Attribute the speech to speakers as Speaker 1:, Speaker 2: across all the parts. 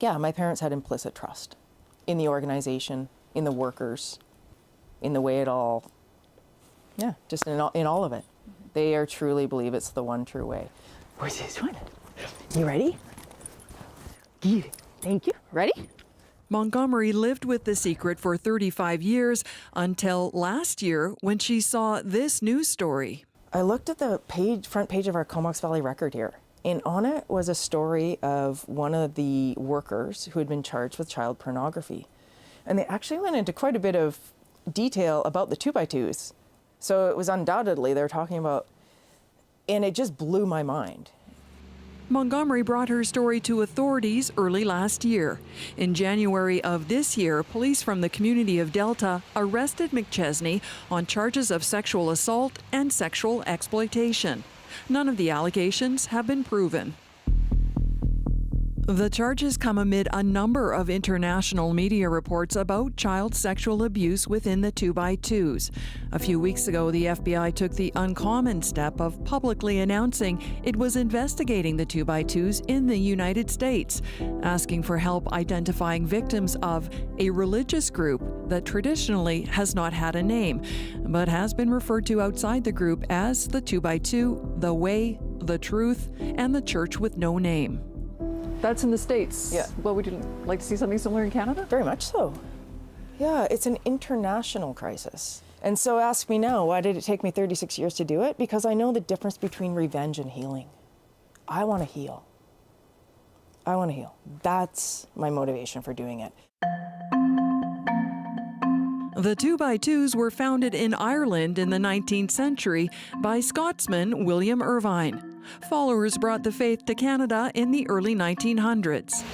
Speaker 1: Yeah, my parents had implicit trust in the organization, in the workers, in the way it all, yeah, just in all of it. They truly believe it's the one true way.
Speaker 2: Where's this one? You ready? Thank you. Ready?
Speaker 3: Montgomery lived with the secret for 35 years until last year when she saw this news story.
Speaker 1: I looked at the front page of our Comox Valley Record here, and on it was a story of one of the workers who had been charged with child pornography. And they actually went into quite a bit of detail about the 2x2s. So it was undoubtedly they're talking about, and it just blew my mind.
Speaker 3: Montgomery brought her story to authorities early last year. In January of this year, police from the community of Delta arrested McChesney on charges of sexual assault and sexual exploitation. None of the allegations have been proven. The charges come amid a number of international media reports about child sexual abuse within the 2x2s. A few weeks ago, the FBI took the uncommon step of publicly announcing it was investigating the 2x2s in the United States, asking for help identifying victims of a religious group that traditionally has not had a name, but has been referred to outside the group as the 2x2, the Way, the Truth, and the Church with No Name.
Speaker 2: That's in the States.
Speaker 1: Yeah.
Speaker 2: Well, would you like to see something similar in Canada?
Speaker 1: Very much so. Yeah, it's an international crisis. And so ask me now, why did it take me 36 years to do it? Because I know the difference between revenge and healing. I want to heal. I want to heal. That's my motivation for doing it.
Speaker 3: The 2x2s were founded in Ireland in the 19th century by Scotsman William Irvine. Followers brought the faith to Canada in the early 1900s.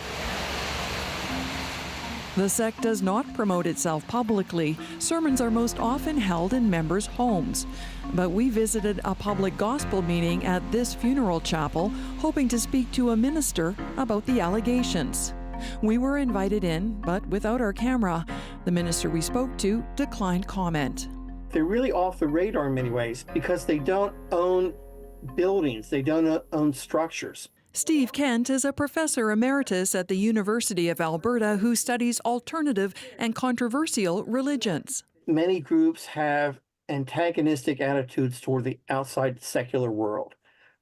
Speaker 3: The sect does not promote itself publicly. Sermons are most often held in members' homes. But we visited a public gospel meeting at this funeral chapel, hoping to speak to a minister about the allegations. We were invited in, but without our camera. The minister we spoke to declined comment.
Speaker 4: They're really off the radar in many ways because they don't own buildings, they don't own structures.
Speaker 3: Steve Kent is a professor emeritus at the University of Alberta who studies alternative and controversial religions.
Speaker 4: Many groups have antagonistic attitudes toward the outside secular world.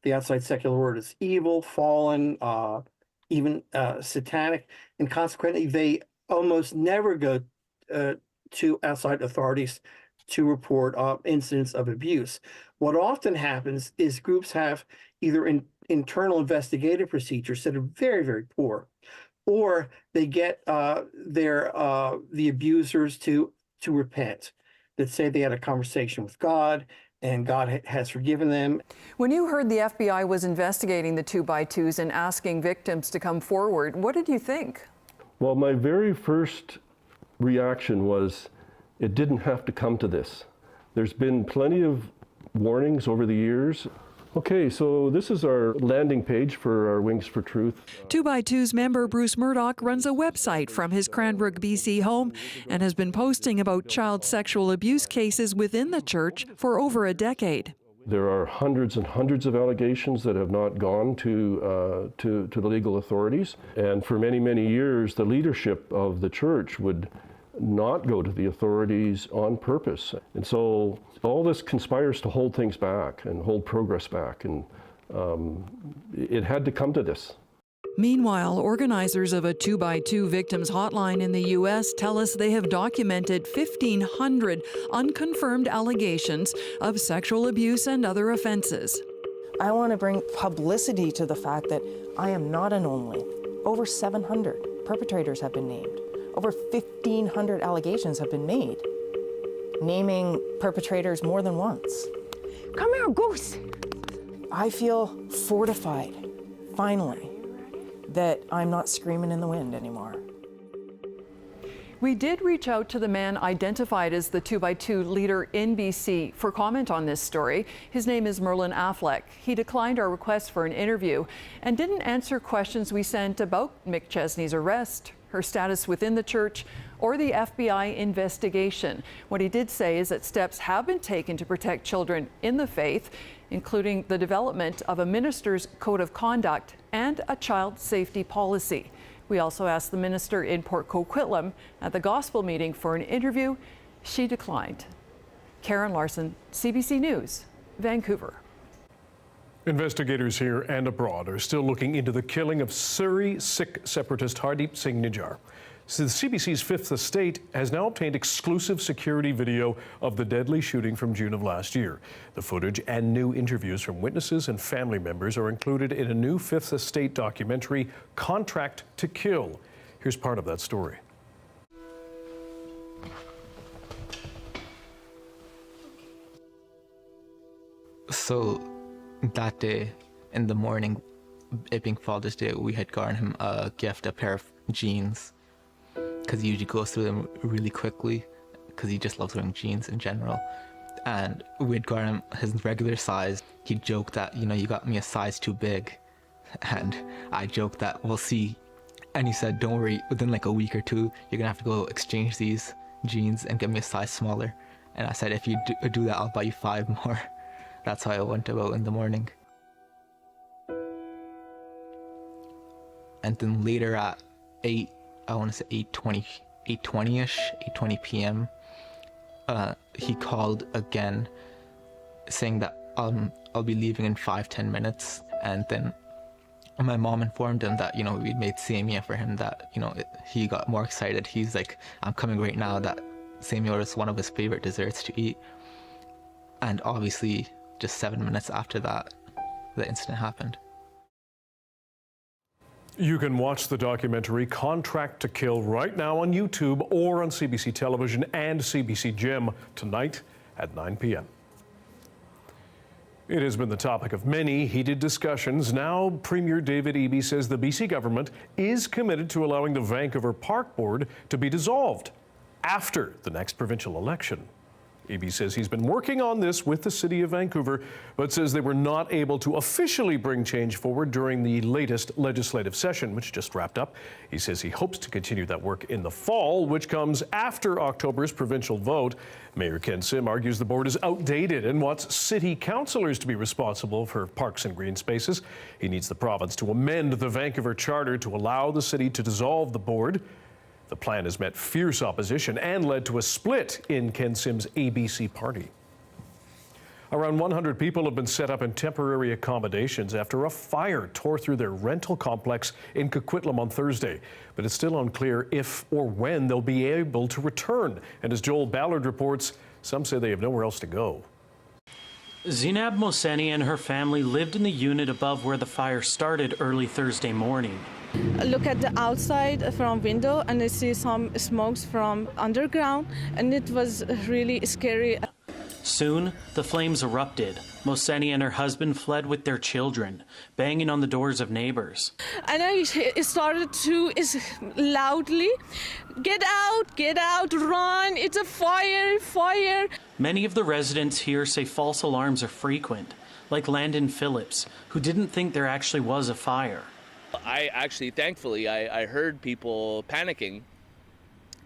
Speaker 4: The outside secular world is evil, fallen, even satanic, and consequently they almost never go to outside authorities to report incidents of abuse. What often happens is groups have either internal investigative procedures that are very, very poor, or they get the abusers to repent, that say they had a conversation with God and God has forgiven them.
Speaker 2: When you heard the FBI was investigating the 2x2s and asking victims to come forward, what did you think?
Speaker 5: Well, my very first reaction was, it didn't have to come to this. There's been plenty of warnings over the years. Okay, so this is our landing page for our Wings for Truth.
Speaker 3: 2x2's member Bruce Murdoch runs a website from his Cranbrook, BC home and has been posting about child sexual abuse cases within the church for over a decade.
Speaker 5: There are hundreds and hundreds of allegations that have not gone to the legal authorities. And for many, many years, the leadership of the church would not go to the authorities on purpose. And so all this conspires to hold things back and hold progress back. And it had to come to this.
Speaker 3: Meanwhile, organizers of a 2x2 victims hotline in the U.S. tell us they have documented 1,500 unconfirmed allegations of sexual abuse and other offenses.
Speaker 1: I want to bring publicity to the fact that I am not an only. Over 700 perpetrators have been named. Over 1,500 allegations have been made, naming perpetrators more than once.
Speaker 2: Come here, Goose.
Speaker 1: I feel fortified, finally, that I'm not screaming in the wind anymore.
Speaker 2: We did reach out to the man identified as the 2x2 leader in BC for comment on this story. His name is Merlin Affleck. He declined our request for an interview and didn't answer questions we sent about McChesney's arrest, her status within the church, or the FBI investigation. What he did say is that steps have been taken to protect children in the faith, including the development of a minister's code of conduct and a child safety policy. We also asked the minister in Port Coquitlam at the gospel meeting for an interview. She declined. Karen Larson, CBC News, Vancouver.
Speaker 6: Investigators here and abroad are still looking into the killing of Surrey Sikh separatist Hardeep Singh Nijjar. So the CBC's Fifth Estate has now obtained exclusive security video of the deadly shooting from June of last year. The footage and new interviews from witnesses and family members are included in a new Fifth Estate documentary, Contract to Kill. Here's part of that story.
Speaker 7: So that day in the morning, it being Father's Day, we had gotten him a gift, a pair of jeans, because he usually goes through them really quickly because he just loves wearing jeans in general. And we had gotten him his regular size. He joked that, you know, you got me a size too big. And I joked that we'll see. And he said, don't worry, within like a week or two, you're gonna have to go exchange these jeans and get me a size smaller. And I said, if you do that, I'll buy you 5 more. That's how I went about in the morning. And then later at 8, I want to say 8:20ish, 8:20 p.m. He called again, saying that I'll be leaving in 5-10 minutes. And then my mom informed him that, you know, we made samia for him, that, you know, he got more excited. He's like, I'm coming right now, that samia is one of his favorite desserts to eat. And obviously, just 7 minutes after that, the incident happened.
Speaker 6: You can watch the documentary Contract to Kill right now on YouTube or on CBC Television and CBC Gem tonight at 9 p.m. It has been the topic of many heated discussions. Now, Premier David Eby says the BC government is committed to allowing the Vancouver Park Board to be dissolved after the next provincial election. Eby says he's been working on this with the City of Vancouver, but says they were not able to officially bring change forward during the latest legislative session, which just wrapped up. He says he hopes to continue that work in the fall, which comes after October's provincial vote. Mayor Ken Sim argues the board is outdated and wants city councillors to be responsible for parks and green spaces. He needs the province to amend the Vancouver Charter to allow the city to dissolve the board. The plan has met fierce opposition and led to a split in Ken Sim's ABC party. Around 100 people have been set up in temporary accommodations after a fire tore through their rental complex in Coquitlam on Thursday. But it's still unclear if or when they'll be able to return. And as Joel Ballard reports, some say they have nowhere else to go.
Speaker 8: Zinab Mohseni and her family lived in the unit above where the fire started early Thursday morning.
Speaker 9: I look at the outside from window and I see some smokes from underground, and it was really scary.
Speaker 8: Soon, the flames erupted. Mohseni and her husband fled with their children, banging on the doors of neighbors.
Speaker 9: And I started to loudly, get out, run, it's a fire, fire.
Speaker 8: Many of the residents here say false alarms are frequent, like Landon Phillips, who didn't think there actually was a fire.
Speaker 10: I actually, thankfully, I heard people panicking.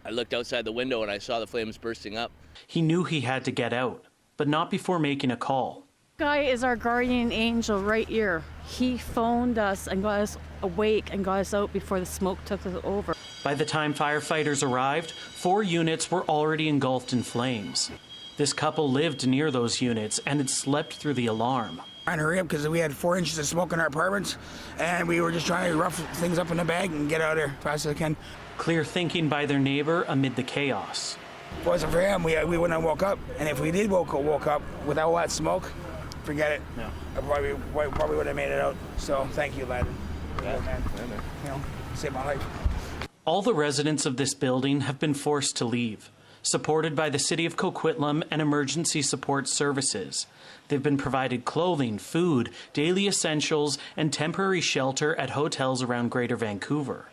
Speaker 10: I looked outside the window and I saw the flames bursting up.
Speaker 8: He knew he had to get out, but not before making a call.
Speaker 11: Guy is our guardian angel right here. He phoned us and got us awake and got us out before the smoke took us over.
Speaker 8: By the time firefighters arrived, 4 units were already engulfed in flames. This couple lived near those units and had slept through the alarm.
Speaker 12: Trying to hurry up because we had 4 inches of smoke in our apartments, and we were just trying to rough things up in the bag and get out of there as fast as I can.
Speaker 8: Clear thinking by their neighbor amid the chaos.
Speaker 12: If it wasn't for him, we wouldn't have woke up. And if we did woke up without all that smoke, forget it.
Speaker 8: No.
Speaker 12: I probably would have made it out. So thank you, lad. Yeah, man. You know, saved my life.
Speaker 8: All the residents of this building have been forced to leave, supported by the City of Coquitlam and emergency support services. They've been provided clothing, food, daily essentials, and temporary shelter at hotels around Greater Vancouver.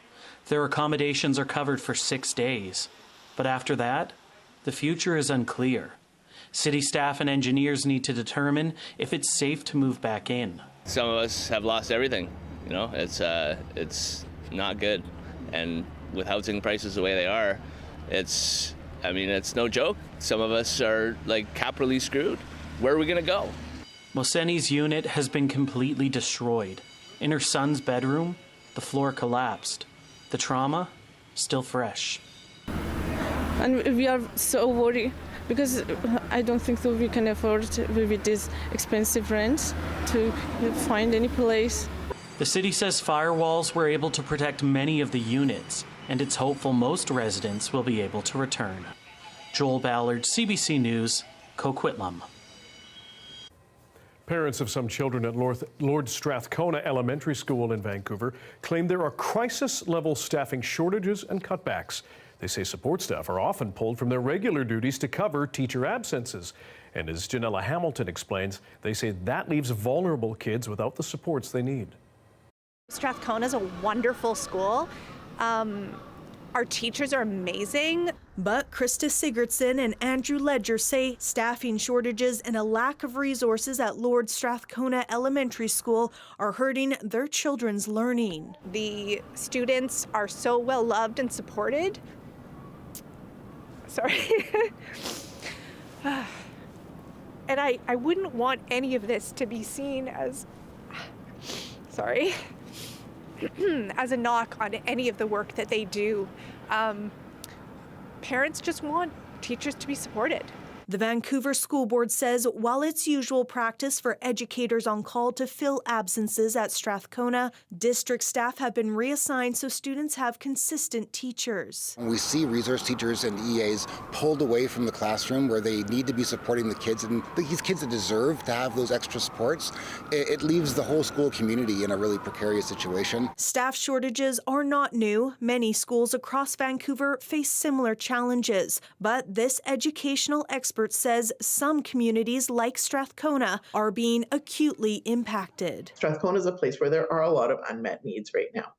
Speaker 8: Their accommodations are covered for 6 days. But after that, the future is unclear. City staff and engineers need to determine if it's safe to move back in.
Speaker 10: Some of us have lost everything. You know, it's not good. And with housing prices the way they are, it's no joke. Some of us are like capitally screwed. Where are we going to go?
Speaker 8: Mohseni's unit has been completely destroyed. In her son's bedroom, the floor collapsed. The trauma, still fresh.
Speaker 9: And we are so worried because I don't think that we can afford with these expensive rents to find any place.
Speaker 8: The city says firewalls were able to protect many of the units, and it's hopeful most residents will be able to return. Joel Ballard, CBC News, Coquitlam.
Speaker 6: Parents of some children at Lord Strathcona Elementary School in Vancouver claim there are crisis-level staffing shortages and cutbacks. They say support staff are often pulled from their regular duties to cover teacher absences. And as Janella Hamilton explains, they say that leaves vulnerable kids without the supports they need.
Speaker 13: Strathcona is a wonderful school. Our teachers are amazing.
Speaker 14: But Krista Sigurdsson and Andrew Ledger say staffing shortages and a lack of resources at Lord Strathcona Elementary School are hurting their children's learning.
Speaker 13: The students are so well loved and supported. Sorry. And I wouldn't want any of this to be seen as, sorry, as a knock on any of the work that they do. Parents just want teachers to be supported.
Speaker 14: The Vancouver School Board says while it's usual practice for educators on call to fill absences at Strathcona, district staff have been reassigned so students have consistent teachers.
Speaker 15: We see resource teachers and EAs pulled away from the classroom where they need to be supporting the kids, and these kids that deserve to have those extra supports. It leaves the whole school community in a really precarious situation.
Speaker 14: Staff shortages are not new. Many schools across Vancouver face similar challenges, but this educational expert says some communities like Strathcona are being acutely impacted.
Speaker 16: Strathcona is a place where there are a lot of unmet needs right now.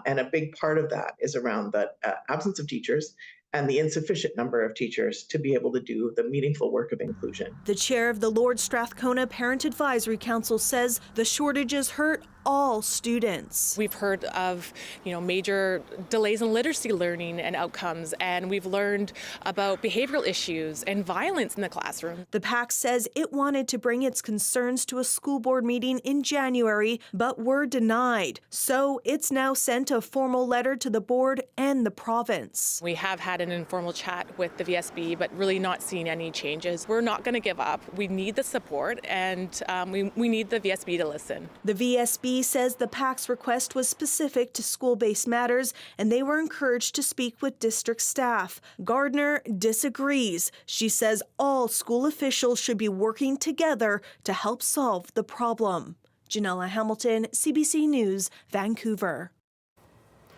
Speaker 16: And a big part of that is around the absence of teachers and the insufficient number of teachers to be able to do the meaningful work of inclusion.
Speaker 14: The chair of the Lord Strathcona Parent Advisory Council says the shortages hurt all students.
Speaker 17: We've heard of, major delays in literacy learning and outcomes, and we've learned about behavioral issues and violence in the classroom.
Speaker 14: The PAC says it wanted to bring its concerns to a school board meeting in January, but were denied. So it's now sent a formal letter to the board and the province.
Speaker 17: We have had an informal chat with the VSB, but really not seen any changes. We're not going to give up. We need the support, and we need the VSB to listen.
Speaker 14: The VSB says the PAC's request was specific to school-based matters and they were encouraged to speak with district staff. Gardner disagrees. She says all school officials should be working together to help solve the problem. Janella Hamilton, CBC News, Vancouver.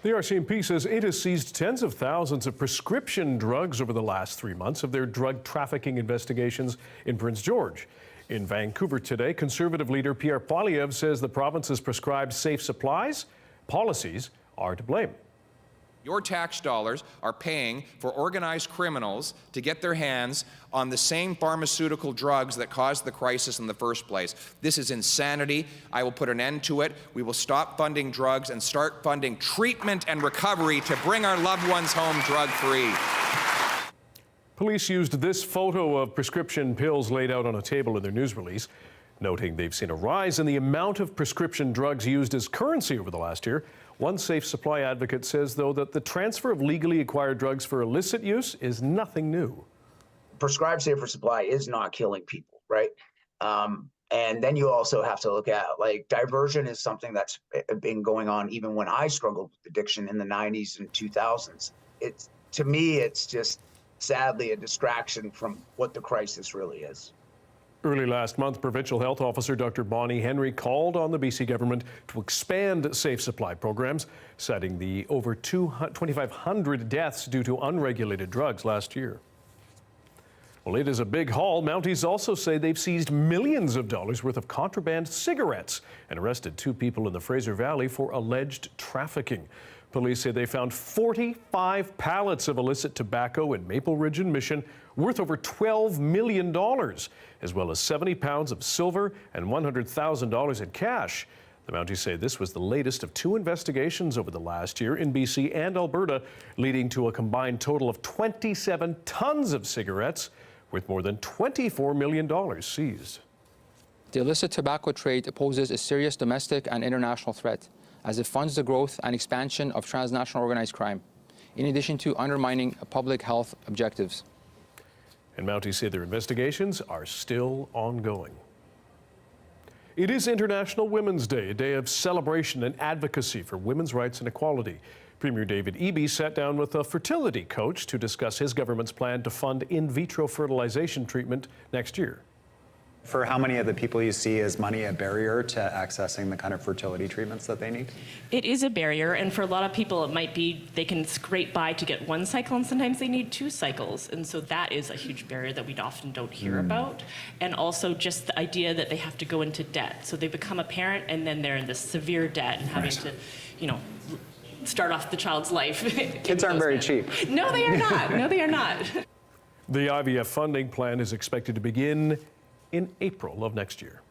Speaker 6: The RCMP says it has seized tens of thousands of prescription drugs over the last 3 months of their drug trafficking investigations in Prince George. In Vancouver today, Conservative leader Pierre Poilievre says the province's prescribed safe supplies policies are to blame.
Speaker 18: Your tax dollars are paying for organized criminals to get their hands on the same pharmaceutical drugs that caused the crisis in the first place. This is insanity. I will put an end to it. We will stop funding drugs and start funding treatment and recovery to bring our loved ones home drug-free.
Speaker 6: Police used this photo of prescription pills laid out on a table in their news release, noting they've seen a rise in the amount of prescription drugs used as currency over the last year. One safe supply advocate says, though, that the transfer of legally acquired drugs for illicit use is nothing new.
Speaker 19: Prescribed safer supply is not killing people, right? And then you also have to look at, diversion is something that's been going on even when I struggled with addiction in the 90s and 2000s. To me, it's just sadly a distraction from what the crisis really is.
Speaker 6: Early last month, Provincial Health Officer Dr. Bonnie Henry called on the BC government to expand safe supply programs, citing the over 2,500 deaths due to unregulated drugs last year. Well, it is a big haul. Mounties also say they've seized millions of dollars worth of contraband cigarettes and arrested 2 people in the Fraser Valley for alleged trafficking. Police say they found 45 pallets of illicit tobacco in Maple Ridge and Mission worth over $12 million, as well as 70 pounds of silver and $100,000 in cash. The Mounties say this was the latest of 2 investigations over the last year in BC and Alberta, leading to a combined total of 27 tons of cigarettes worth more than $24 million seized.
Speaker 20: The illicit tobacco trade poses a serious domestic and international threat, as it funds the growth and expansion of transnational organized crime, in addition to undermining public health objectives.
Speaker 6: And Mounties say their investigations are still ongoing. It is International Women's Day, a day of celebration and advocacy for women's rights and equality. Premier David Eby sat down with a fertility coach to discuss his government's plan to fund in vitro fertilization treatment next year.
Speaker 21: For how many of the people you see, is money a barrier to accessing the kind of fertility treatments that they need?
Speaker 22: It is a barrier, and for a lot of people it might be they can scrape by to get one cycle, and sometimes they need 2 cycles, and so that is a huge barrier that we often don't hear about. And also just the idea that they have to go into debt. So they become a parent and then they're in this severe debt and having to, start off the child's life.
Speaker 21: Kids aren't very cheap.
Speaker 22: No, they are not. No, they are not.
Speaker 6: The IVF funding plan is expected to begin in April of next year.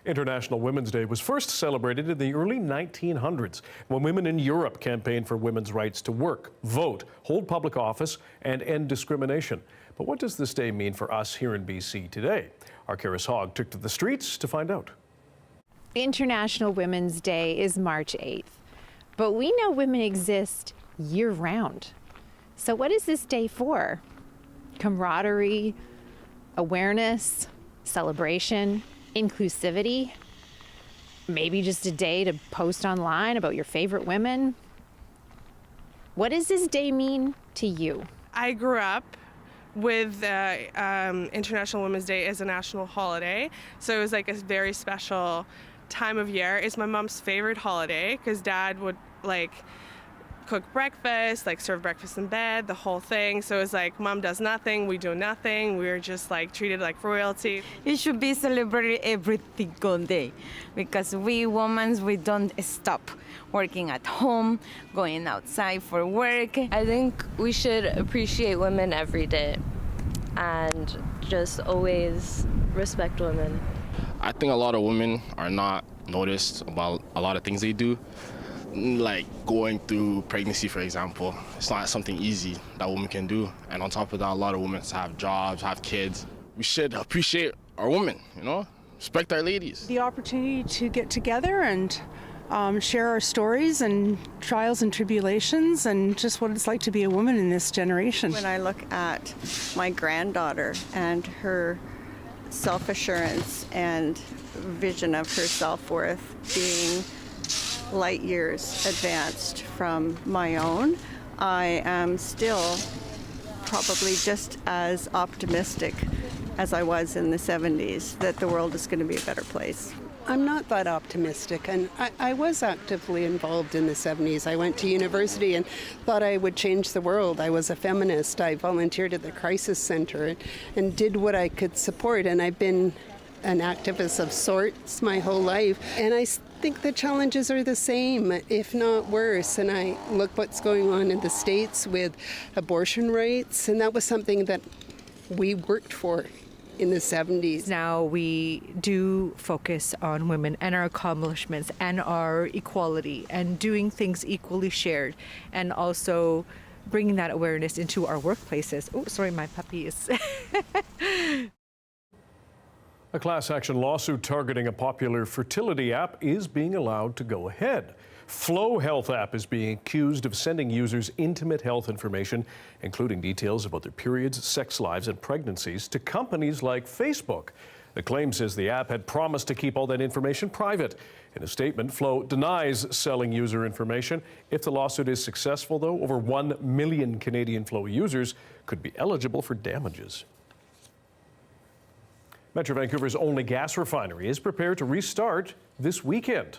Speaker 6: International Women's Day was first celebrated in the early 1900s when women in Europe campaigned for women's rights to work, vote, hold public office, and end discrimination. But what does this day mean for us here in BC today? Our Karis Hogg took to the streets to find out.
Speaker 23: International Women's Day is March 8th, but we know women exist year-round. So what is this day for? Camaraderie, awareness, celebration, inclusivity, maybe just a day to post online about your favorite women. What does this day mean to you?
Speaker 24: I grew up with International Women's Day as a national holiday, so it was like a very special time of year. It's my mom's favorite holiday because Dad would cook breakfast, serve breakfast in bed, the whole thing. So it's like Mom does nothing, we do nothing. We're just treated like royalty.
Speaker 25: It should be celebrated every single day because we women, we don't stop working at home, going outside for work.
Speaker 26: I think we should appreciate women every day and just always respect women.
Speaker 27: I think a lot of women are not noticed about a lot of things they do. Like going through pregnancy, for example, it's not something easy that women can do. And on top of that, a lot of women have jobs, have kids. We should appreciate our women, respect our ladies.
Speaker 28: The opportunity to get together and share our stories and trials and tribulations and just what it's like to be a woman in this generation.
Speaker 29: When I look at my granddaughter and her self-assurance and vision of her self-worth being light years advanced from my own, I am still probably just as optimistic as I was in the 70s that the world is going to be a better place.
Speaker 30: I'm not that optimistic, and I was actively involved in the 70s. I went to university and thought I would change the world. I was a feminist. I volunteered at the Crisis Center and did what I could support, and I've been an activist of sorts my whole life. And I think the challenges are the same, if not worse. And I look what's going on in the States with abortion rights, and that was something that we worked for in the 70s.
Speaker 31: Now we do focus on women and our accomplishments and our equality and doing things equally shared, and also bringing that awareness into our workplaces. Oh, sorry, my puppy is...
Speaker 6: A class action lawsuit targeting a popular fertility app is being allowed to go ahead. Flow Health app is being accused of sending users intimate health information, including details about their periods, sex lives, and pregnancies, to companies like Facebook. The claim says the app had promised to keep all that information private. In a statement, Flow denies selling user information. If the lawsuit is successful, though, over 1 million Canadian Flow users could be eligible for damages. Metro Vancouver's only gas refinery is prepared to restart this weekend.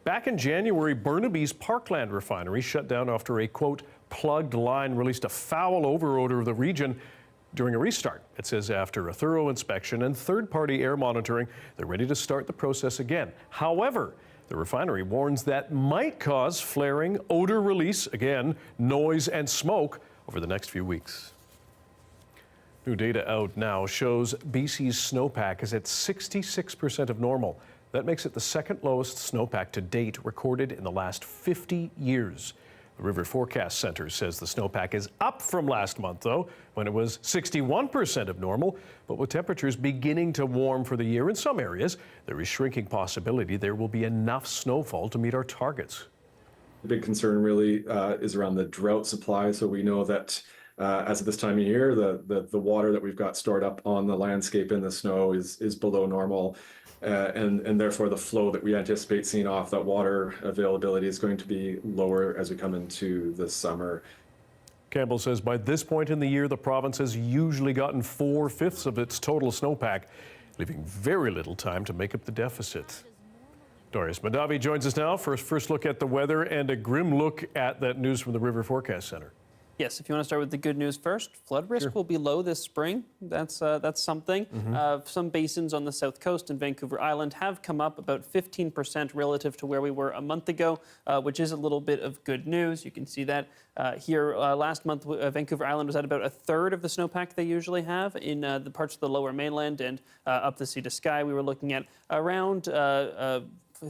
Speaker 6: Back in January, Burnaby's Parkland Refinery shut down after a, quote, plugged line released a foul odor of the region during a restart. It says after a thorough inspection and third-party air monitoring, they're ready to start the process again. However, the refinery warns that might cause flaring, odor release, again, noise and smoke over the next few weeks. New data out now shows BC's snowpack is at 66% of normal. That makes it the second lowest snowpack to date recorded in the last 50 years. The River Forecast Center says the snowpack is up from last month, though, when it was 61% of normal. But with temperatures beginning to warm for the year in some areas, there is shrinking possibility there will be enough snowfall to meet our targets.
Speaker 1: The big concern really is around the drought supply. So we know that as of this time of year, the water that we've got stored up on the landscape in the snow is below normal. And therefore the flow that we anticipate seeing off that water availability is going to be lower as we come into the summer.
Speaker 6: Campbell says by this point in the year, the province has usually gotten 4/5 of its total snowpack, leaving very little time to make up the deficit. Darius Madavi joins us now for a first look at the weather and a grim look at that news from the River Forecast Center.
Speaker 2: Yes, if you want to start with the good news first, flood risk will be low this spring. That's something. Some basins on the south coast and Vancouver Island have come up about 15% relative to where we were a month ago, which is a little bit of good news. You can see that here last month, Vancouver Island was at about a third of the snowpack they usually have in the parts of the lower mainland and up the sea to sky. We were looking at around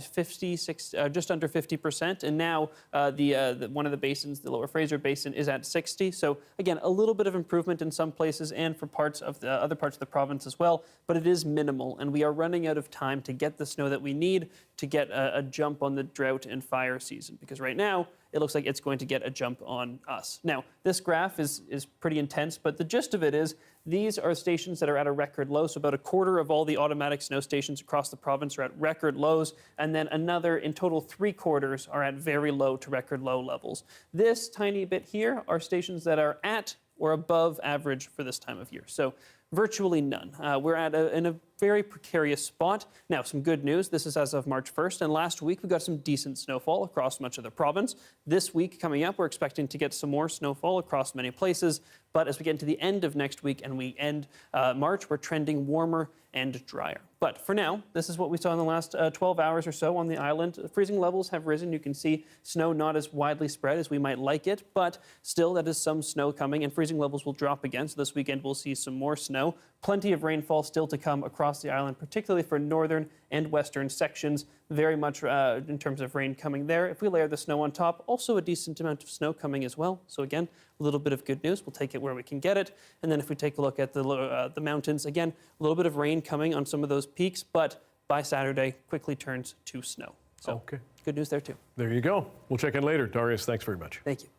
Speaker 2: 56, just under 50%, and now one of the basins, the Lower Fraser Basin, is at 60. So again, a little bit of improvement in some places and for parts of the other parts of the province as well, but it is minimal, and we are running out of time to get the snow that we need to get a jump on the drought and fire season, because right now it looks like it's going to get a jump on us. Now, this graph is pretty intense, but the gist of it is these are stations that are at a record low. So about a quarter of all the automatic snow stations across the province are at record lows, and then another, in total, 3/4 are at very low to record low levels. This tiny bit here are stations that are at or above average for this time of year. So virtually none. We're in a very precarious spot. Now, some good news. This is as of March 1st, and last week we got some decent snowfall across much of the province. This week coming up, we're expecting to get some more snowfall across many places, but as we get into the end of next week and we end March, we're trending warmer and drier. But for now, this is what we saw in the last 12 hours or so on the island. Freezing levels have risen. You can see snow not as widely spread as we might like it, but still that is some snow coming, and freezing levels will drop again. So this weekend we'll see some more snow. Plenty of rainfall still to come across the island, particularly for northern and western sections. Very much in terms of rain coming there. If we layer the snow on top, also a decent amount of snow coming as well. So again, a little bit of good news. We'll take it where we can get it. And then if we take a look at the mountains, again, a little bit of rain coming on some of those peaks, but by Saturday quickly turns to snow. So good news there too.
Speaker 6: There you go. We'll check in later. Darius, thanks very much.
Speaker 2: Thank you.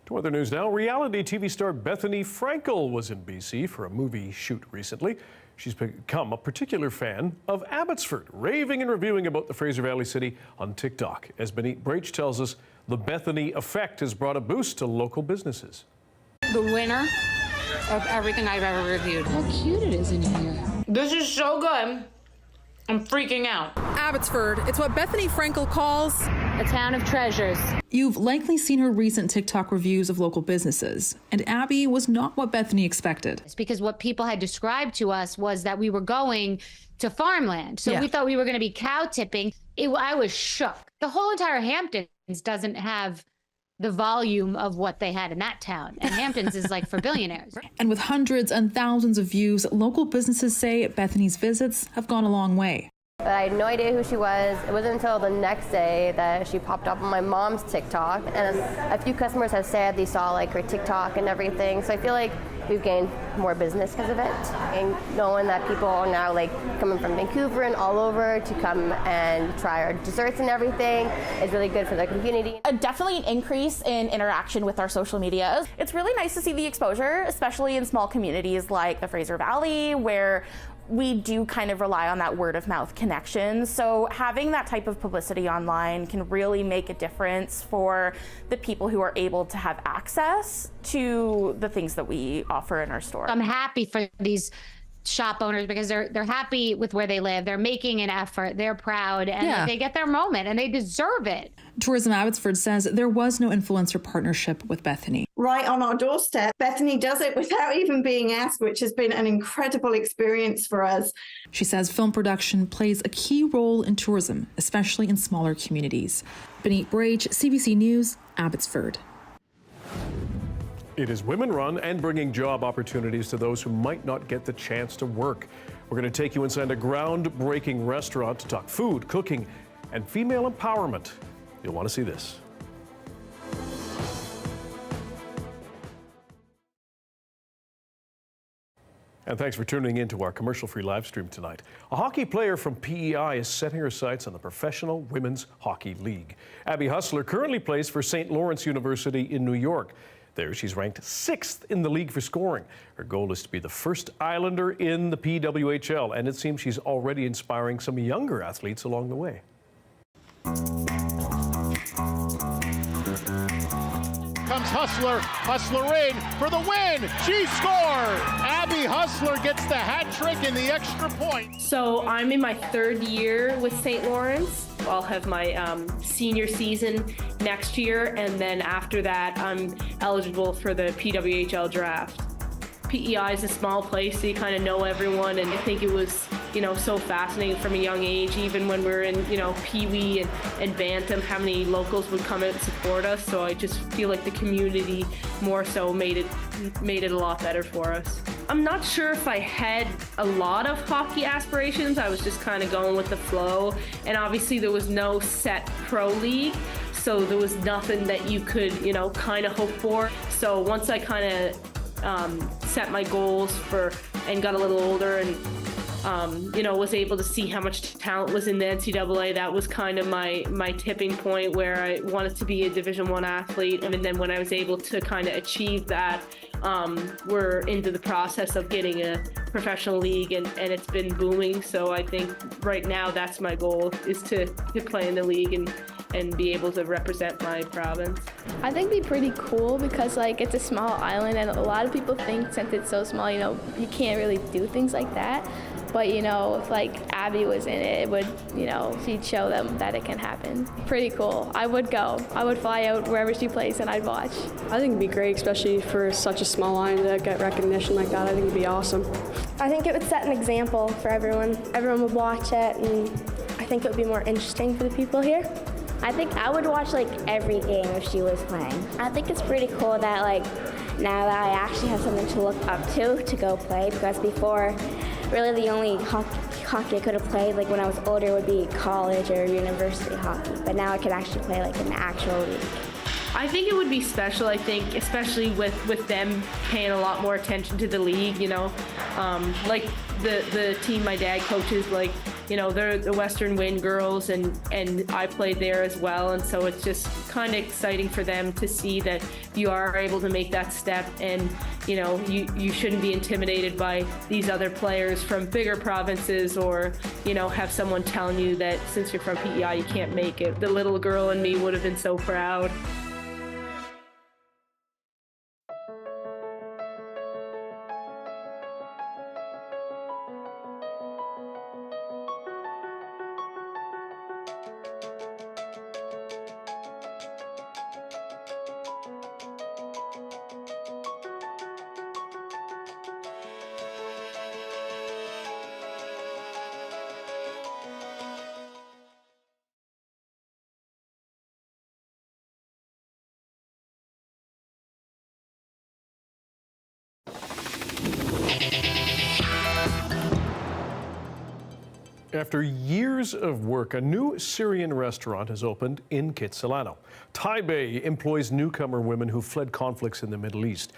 Speaker 6: To other news now, reality TV star Bethany Frankel was in BC for a movie shoot recently. She's become a particular fan of Abbotsford, raving and reviewing about the Fraser Valley city on TikTok. As Benit Brach tells us, the Bethany effect has brought a boost to local businesses.
Speaker 3: The winner of everything I've ever reviewed. How cute it is in here. This is so good. I'm freaking out.
Speaker 4: Abbotsford, it's what Bethany Frankel calls
Speaker 3: a town of treasures.
Speaker 4: You've likely seen her recent TikTok reviews of local businesses, and Abby was not what Bethany expected.
Speaker 3: It's because what people had described to us was that we were going to farmland. So we thought we were going to be cow tipping. I was shook. The whole entire Hamptons doesn't have the volume of what they had in that town. And Hamptons is like for billionaires.
Speaker 4: And with hundreds and thousands of views, local businesses say Bethany's visits have gone a long way.
Speaker 5: But I had no idea who she was. It wasn't until the next day that she popped up on my mom's TikTok. And a few customers have said they saw like her TikTok and everything. So I feel like we've gained more business because of it. And knowing that people are now like coming from Vancouver and all over to come and try our desserts and everything is really good for the community.
Speaker 7: Definitely an increase in interaction with our social media. It's really nice to see the exposure, especially in small communities like the Fraser Valley, where we do kind of rely on that word of mouth connection. So having that type of publicity online can really make a difference for the people who are able to have access to the things that we offer in our store.
Speaker 3: I'm happy for these shop owners because they're happy with where they live. They're making an effort. They're proud, and they get their moment, and they deserve it.
Speaker 4: Tourism Abbotsford says there was no influencer partnership with Bethany.
Speaker 8: Right on our doorstep. Bethany does it without even being asked, which has been an incredible experience for us.
Speaker 4: She says film production plays a key role in tourism, especially in smaller communities. Benit Brach, CBC News, Abbotsford.
Speaker 6: It is women-run and bringing job opportunities to those who might not get the chance to work. We're going to take you inside a groundbreaking restaurant to talk food, cooking, and female empowerment. You'll want to see this. And thanks for tuning in to our commercial-free live stream tonight. A hockey player from PEI is setting her sights on the Professional Women's Hockey League. Abby Hustler currently plays for St. Lawrence University in New York. There, she's ranked 6th in the league for scoring. Her goal is to be the first Islander in the PWHL, and it seems she's already inspiring some younger athletes along the way.
Speaker 9: Comes Hustler in for the win. She scored. Abby Hustler gets the hat trick and the extra point.
Speaker 10: So I'm in my 3rd year with St. Lawrence. I'll have my senior season next year, and then after that, I'm eligible for the PWHL draft. PEI is a small place, so you kind of know everyone, and I think it was, so fascinating from a young age, even when we were in, Pee-wee and Bantam, how many locals would come out and support us. So I just feel like the community more so made it a lot better for us. I'm not sure if I had a lot of hockey aspirations. I was just kind of going with the flow, and obviously there was no set pro league, so there was nothing that you could, kind of hope for. So once I kind of set my goals and got a little older and was able to see how much talent was in the NCAA. That was kind of my tipping point where I wanted to be a Division I athlete. And then when I was able to kind of achieve that, we're into the process of getting a professional league, and it's been booming. So I think right now that's my goal, is to play in the league and be able to represent my province.
Speaker 11: I think it'd be pretty cool because it's a small island, and a lot of people think since it's so small, you can't really do things like that. But if Abby was in it would, she'd show them that it can happen. Pretty cool. I would go. I would fly out wherever she plays and I'd watch.
Speaker 12: I think it'd be great, especially for such a small island to get recognition like that. I think it'd be awesome.
Speaker 13: I think it would set an example for everyone. Everyone would watch it, and I think it would be more interesting for the people here.
Speaker 14: I think I would watch every game if she was playing. I think it's pretty cool that now that I actually have something to look up to go play, because before really the only hockey I could have played when I was older would be college or university hockey, but now I could actually play in the actual league.
Speaker 10: I think it would be special, especially with them paying a lot more attention to the league, the team my dad coaches, they're the Western Wind girls, and I played there as well, and so it's just kind of exciting for them to see that you are able to make that step, and you shouldn't be intimidated by these other players from bigger provinces, or have someone telling you that since you're from PEI you can't make it. The little girl in me would have been so proud.
Speaker 6: After years of work, a new Syrian restaurant has opened in Kitsilano. Taipei employs newcomer women who fled conflicts in the Middle East.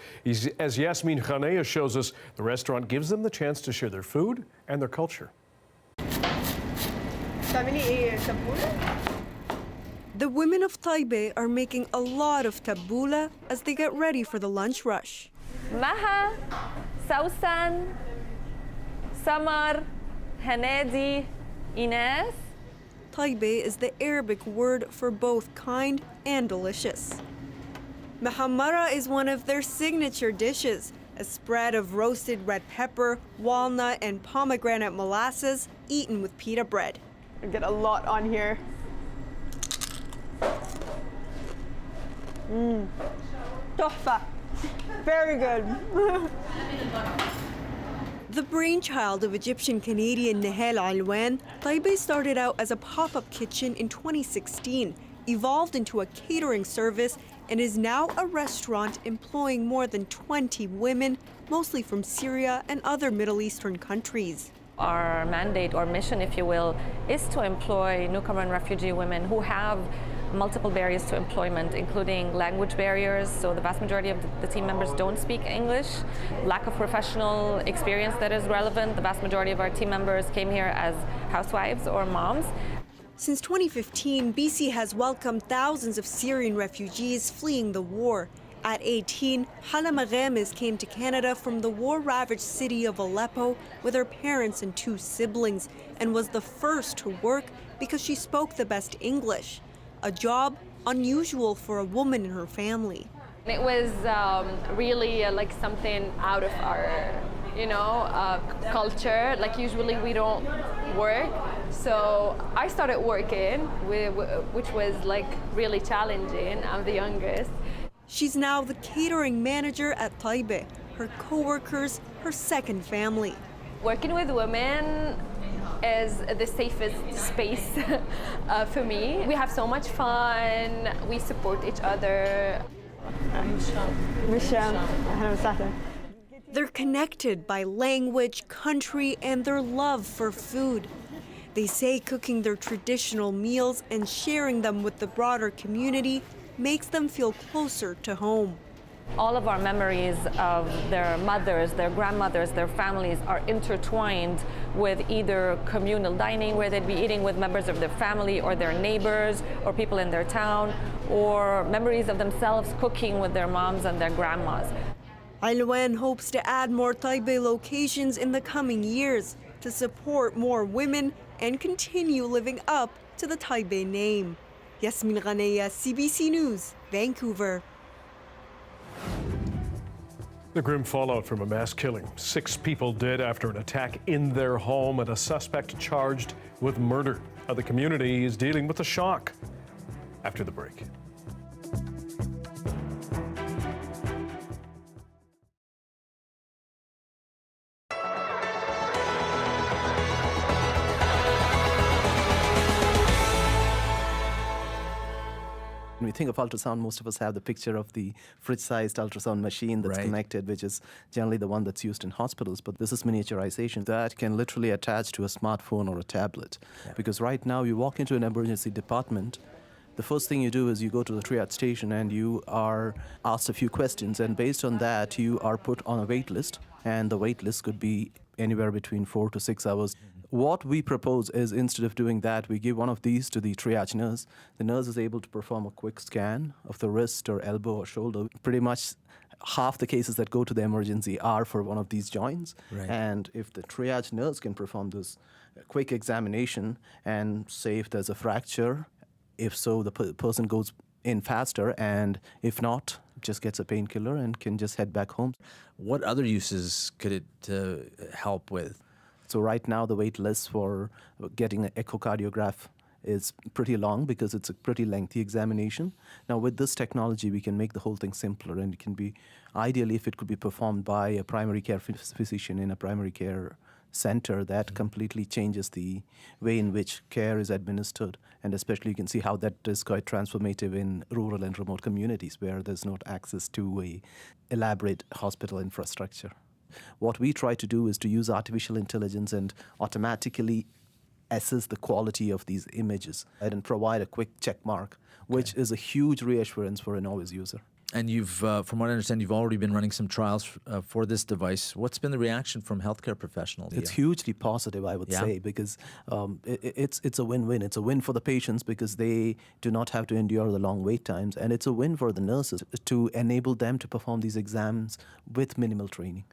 Speaker 6: As Yasmin Khanea shows us, the restaurant gives them the chance to share their food and their culture.
Speaker 15: The women of Taipei are making a lot of tabbouleh as they get ready for the lunch rush.
Speaker 16: Maha, Sausan, Samar, Hanedi, Ines.
Speaker 15: Taipei is the Arabic word for both kind and delicious. Mahamara is one of their signature dishes, a spread of roasted red pepper, walnut, and pomegranate molasses eaten with pita bread.
Speaker 12: I get a lot on here. Tuhfa. Very good.
Speaker 15: The brainchild of Egyptian-Canadian Nahel Alwan, Taipei started out as a pop-up kitchen in 2016, evolved into a catering service, and is now a restaurant employing more than 20 women, mostly from Syria and other Middle Eastern countries.
Speaker 16: Our mandate or mission, if you will, is to employ newcomer and refugee women who have multiple barriers to employment, including language barriers. So the vast majority of the team members don't speak English. Lack of professional experience that is relevant. The vast majority of our team members came here as housewives or moms.
Speaker 15: Since 2015, BC has welcomed thousands of Syrian refugees fleeing the war. At 18, Hala Maghamis came to Canada from the war-ravaged city of Aleppo with her parents and 2 siblings, and was the first to work because she spoke the best English, a job unusual for a woman in her family.
Speaker 16: It was really like something out of our, culture. Like usually we don't work, so I started working, which was like really challenging. I'm the youngest.
Speaker 15: She's now the catering manager at Taipei. Her co-workers, her second family.
Speaker 16: Working with women is the safest space for me. We have so much fun. We support each other.
Speaker 15: They're connected by language, country, and their love for food. They say cooking their traditional meals and sharing them with the broader community makes them feel closer to home.
Speaker 16: All of our memories of their mothers, their grandmothers, their families are intertwined with either communal dining, where they'd be eating with members of their family or their neighbors or people in their town, or memories of themselves cooking with their moms and their grandmas.
Speaker 15: Alwen hopes to add more Taipei locations in the coming years to support more women and continue living up to the Taipei name. Yasmin Ghaneya, CBC News, Vancouver.
Speaker 6: The grim fallout from a mass killing. 6 people dead after an attack in their home and a suspect charged with murder. How the community is dealing with the shock. After the break.
Speaker 17: When we think of ultrasound, most of us have the picture of the fridge-sized ultrasound machine that's connected, which is generally the one that's used in hospitals. But this is miniaturization that can literally attach to a smartphone or a tablet. Yeah. Because right now, you walk into an emergency department, the first thing you do is you go to the triage station and you are asked a few questions. And based on that, you are put on a wait list. And the wait list could be anywhere between 4 to 6 hours. What we propose is, instead of doing that, we give one of these to the triage nurse. The nurse is able to perform a quick scan of the wrist or elbow or shoulder. Pretty much half the cases that go to the emergency are for one of these joints. Right. And if the triage nurse can perform this quick examination and say if there's a fracture, if so, the person goes in faster, and if not, just gets a painkiller and can just head back home.
Speaker 18: What other uses could it help with?
Speaker 17: So right now, the wait list for getting an echocardiograph is pretty long because it's a pretty lengthy examination. Now, with this technology, we can make the whole thing simpler, and it can be, ideally, if it could be performed by a primary care physician in a primary care center, that completely changes the way in which care is administered. And especially, you can see how that is quite transformative in rural and remote communities where there's not access to a elaborate hospital infrastructure. What we try to do is to use artificial intelligence and automatically assess the quality of these images and provide a quick check mark, which is a huge reassurance for a novice user.
Speaker 18: And you've, from what I understand, you've already been running some trials for this device. What's been the reaction from healthcare professionals?
Speaker 17: It's hugely positive, I would say, because it's a win-win. It's a win for the patients because they do not have to endure the long wait times, and it's a win for the nurses to enable them to perform these exams with minimal training.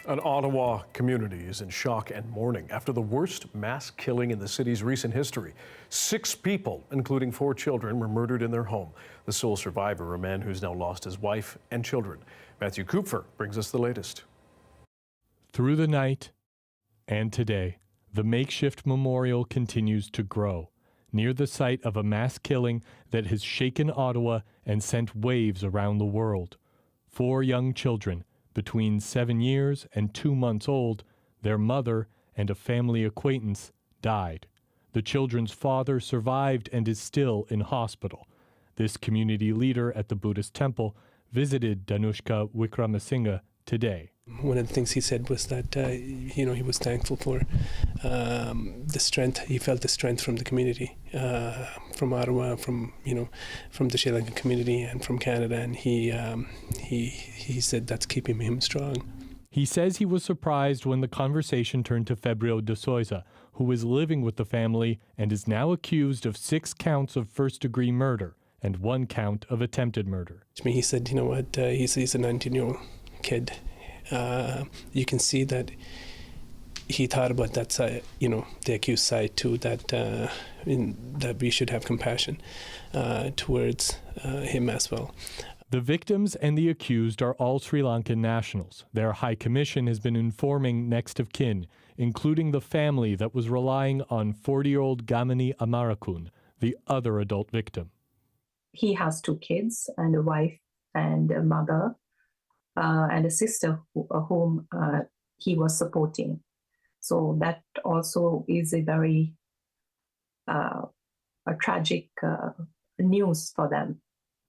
Speaker 6: An Ottawa community is in shock and mourning after the worst mass killing in the city's recent history. 6 people, including 4 children, were murdered in their home. The sole survivor, a man who's now lost his wife and children. Matthew Kupfer brings us the latest.
Speaker 19: Through the night and today, the makeshift memorial continues to grow near the site of a mass killing that has shaken Ottawa and sent waves around the world. 4 young children, between 7 years and 2 months old, their mother and a family acquaintance died. The children's father survived and is still in hospital. This community leader at the Buddhist temple visited Danushka Wickramasinghe today.
Speaker 20: One of the things he said was that, he was thankful for the strength. He felt the strength from the community, from Ottawa, from the Sri Lankan community and from Canada. And he said that's keeping him strong.
Speaker 19: He says he was surprised when the conversation turned to Febrio de Souza, who is living with the family and is now accused of 6 counts of first-degree murder and 1 count of attempted murder.
Speaker 20: He said, you know what, he's a 19-year-old kid. You can see that he thought about that side, the accused side too, that we should have compassion towards him as well.
Speaker 19: The victims and the accused are all Sri Lankan nationals. Their High Commission has been informing next of kin, including the family that was relying on 40-year-old Gamini Amarakun, the other adult victim.
Speaker 21: He has 2 kids and a wife and a mother and a sister whom he was supporting. So that also is a very a tragic news for them.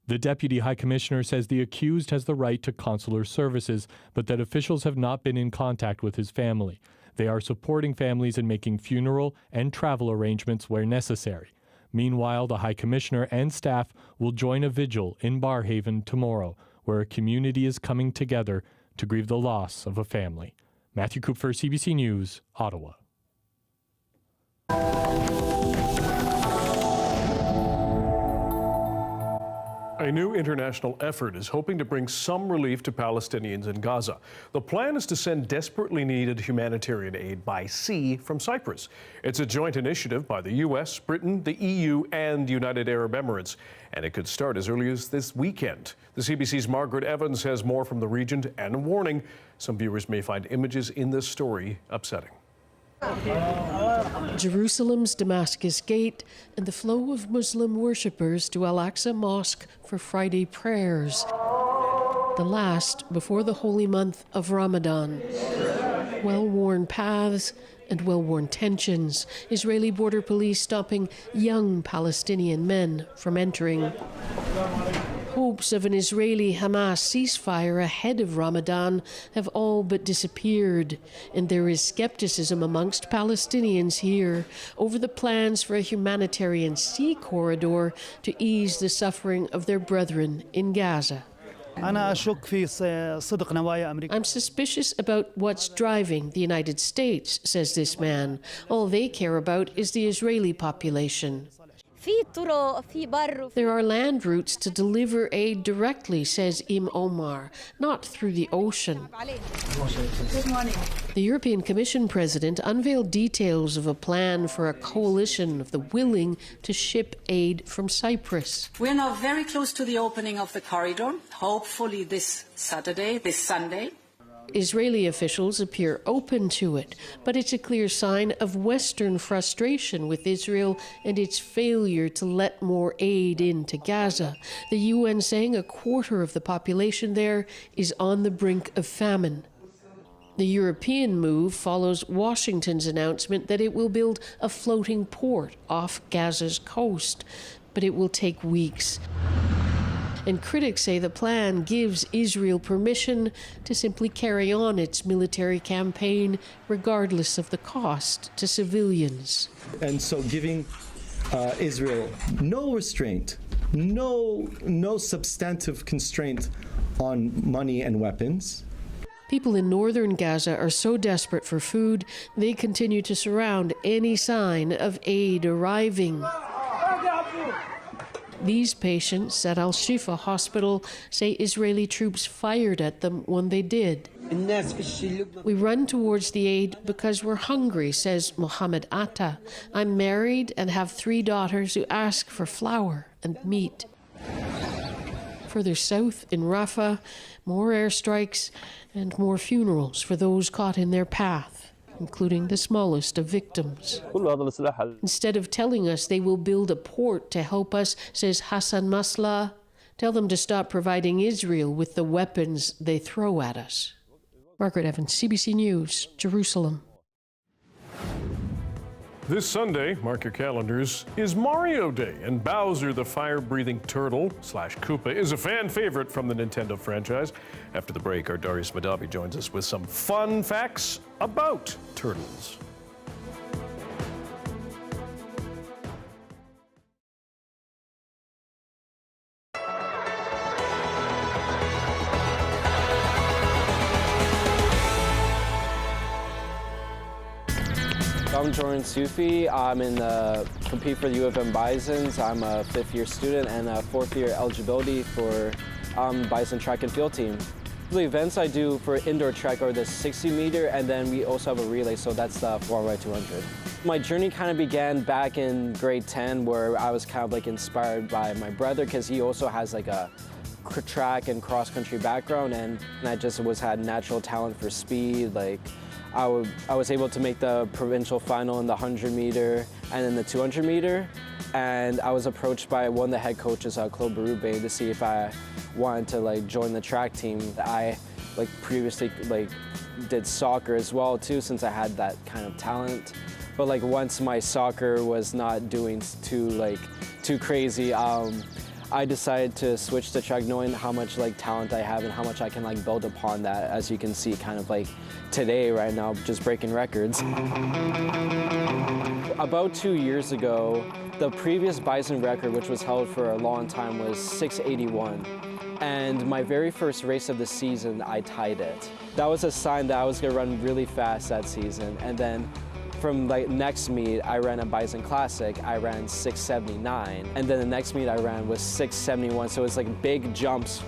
Speaker 19: The Deputy High Commissioner says the accused has the right to consular services, but that officials have not been in contact with his family. They are supporting families in making funeral and travel arrangements where necessary. Meanwhile, the High Commissioner and staff will join a vigil in Barrhaven tomorrow, where a community is coming together to grieve the loss of a family. Matthew Kupfer, CBC News, Ottawa.
Speaker 6: A new international effort is hoping to bring some relief to Palestinians in Gaza. The plan is to send desperately needed humanitarian aid by sea from Cyprus. It's a joint initiative by the U.S., Britain, the EU, and United Arab Emirates, and it could start as early as this weekend. The CBC's Margaret Evans has more from the region and a warning. Some viewers may find images in this story upsetting.
Speaker 22: Jerusalem's Damascus Gate and the flow of Muslim worshippers to Al-Aqsa Mosque for Friday prayers, the last before the holy month of Ramadan. Well-worn paths and well-worn tensions, Israeli border police stopping young Palestinian men from entering. Hopes of an Israeli-Hamas ceasefire ahead of Ramadan have all but disappeared, and there is skepticism amongst Palestinians here over the plans for a humanitarian sea corridor to ease the suffering of their brethren in Gaza. I'm suspicious about what's driving the United States, says this man. All they care about is the Israeli population. There are land routes to deliver aid directly, says Omar, not through the ocean. Good morning. The European Commission president unveiled details of a plan for a coalition of the willing to ship aid from Cyprus.
Speaker 23: We're now very close to the opening of the corridor, hopefully this Sunday.
Speaker 22: Israeli officials appear open to it, but it's a clear sign of Western frustration with Israel and its failure to let more aid into Gaza. The UN saying a quarter of the population there is on the brink of famine. The European move follows Washington's announcement that it will build a floating port off Gaza's coast, but it will take weeks. And critics say the plan gives Israel permission to simply carry on its military campaign regardless of the cost to civilians.
Speaker 24: And so giving Israel no restraint, no substantive constraint on money and weapons.
Speaker 22: People in northern Gaza are so desperate for food, they continue to surround any sign of aid arriving. These patients at Al-Shifa hospital say Israeli troops fired at them when they did. We run towards the aid because we're hungry, says Mohammed Atta. I'm married and have 3 daughters who ask for flour and meat. Further south in Rafah, more airstrikes and more funerals for those caught in their path, including the smallest of victims. Instead of telling us they will build a port to help us, says Hassan Maslah, tell them to stop providing Israel with the weapons they throw at us. Margaret Evans, CBC News, Jerusalem.
Speaker 6: This Sunday, mark your calendars, is Mario Day, and Bowser the fire-breathing turtle / Koopa is a fan favorite from the Nintendo franchise. After the break, our Darius Madabi joins us with some fun facts about turtles.
Speaker 1: I'm Umar Sufi. I'm in the compete for the U of M Bisons. I'm a 5th-year student and a 4th-year eligibility for Bison track and field team. The events I do for indoor track are the 60-meter, and then we also have a relay, so that's the 4x200. My journey kind of began back in grade 10, where I was kind of like inspired by my brother, because he also has like a track and cross-country background, and I just had natural talent for speed. Like I was able to make the provincial final in the 100-meter and in the 200-meter, and I was approached by one of the head coaches, Claude Berube, to see if I wanted to like join the track team. I previously did soccer as well too, since I had that kind of talent. But once my soccer was not doing too crazy, I decided to switch to track, knowing how much talent I have and how much I can build upon that. As you can see, kind of today, right now, just breaking records. About 2 years ago, the previous Bison record, which was held for a long time, was 681. And my very first race of the season, I tied it. That was a sign that I was gonna run really fast that season. And then from next meet, I ran a Bison Classic, I ran 679. And then the next meet I ran was 671. So it's big jumps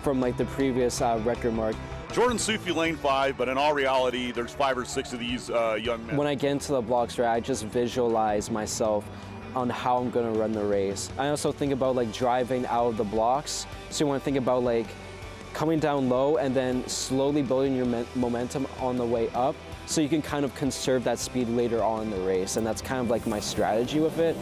Speaker 1: from the previous record mark.
Speaker 2: Jordan Sufi, lane 5, but in all reality, there's 5 or 6 of these young men.
Speaker 1: When I get into the blocks, I just visualize myself on how I'm gonna run the race. I also think about driving out of the blocks. So you wanna think about coming down low and then slowly building your momentum on the way up, so you can kind of conserve that speed later on in the race. And that's kind of my strategy with it.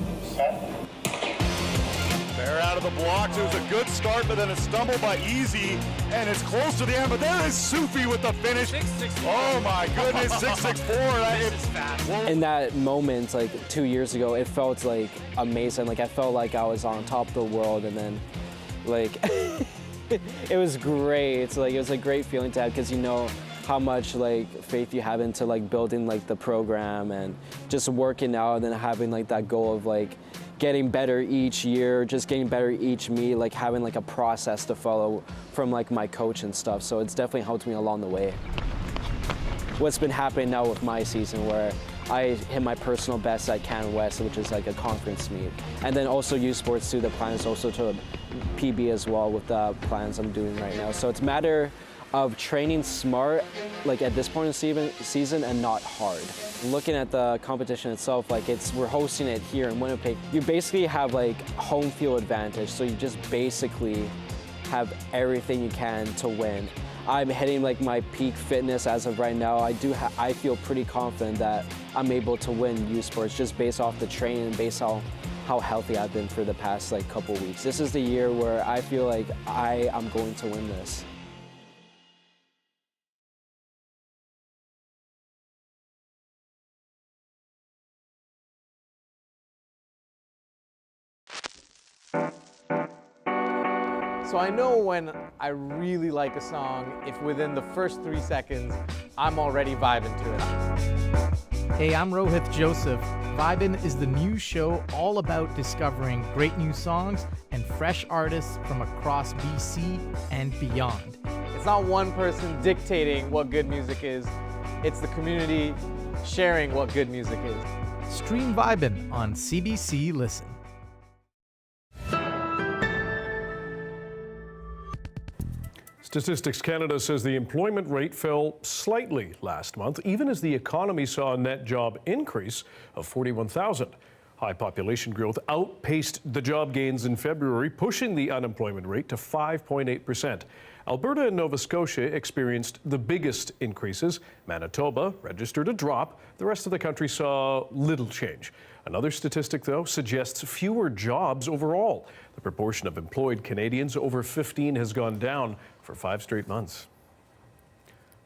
Speaker 2: They're out of the blocks. It was a good start, but then a stumble by Easy, and it's close to the end. But there is Sufi with the finish.
Speaker 5: 664.
Speaker 2: Oh my goodness, 664.
Speaker 1: In that moment, 2 years ago, it felt amazing. I felt like I was on top of the world, and then it was great. It was a great feeling to have, because you know how much faith you have into building the program and just working out, and then having that goal of getting better each year, just getting better each meet, having a process to follow from my coach and stuff. So it's definitely helped me along the way. What's been happening now with my season, where I hit my personal best at Canada West, which is a conference meet. And then also U Sports too, the plan is also to PB as well with the plans I'm doing right now. So it's a matter of training smart, at this point in the season, and not hard. Looking at the competition itself, we're hosting it here in Winnipeg. You basically have home field advantage, so you just basically have everything you can to win. I'm hitting my peak fitness as of right now. I feel pretty confident that I'm able to win U Sports just based off the training and based on how healthy I've been for the past couple weeks. This is the year where I feel I am going to win this.
Speaker 7: So I know when I really like a song, if within the first 3 seconds, I'm already vibing to it.
Speaker 25: Hey, I'm Rohith Joseph. Vibin' is the new show all about discovering great new songs and fresh artists from across BC and beyond.
Speaker 7: It's not one person dictating what good music is, it's the community sharing what good music is.
Speaker 25: Stream Vibin' on CBC Listen.
Speaker 6: Statistics Canada says the employment rate fell slightly last month, even as the economy saw a net job increase of 41,000. High population growth outpaced the job gains in February, pushing the unemployment rate to 5.8%. Alberta and Nova Scotia experienced the biggest increases. Manitoba registered a drop. The rest of the country saw little change. Another statistic, though, suggests fewer jobs overall. The proportion of employed Canadians over 15 has gone down for 5 straight months.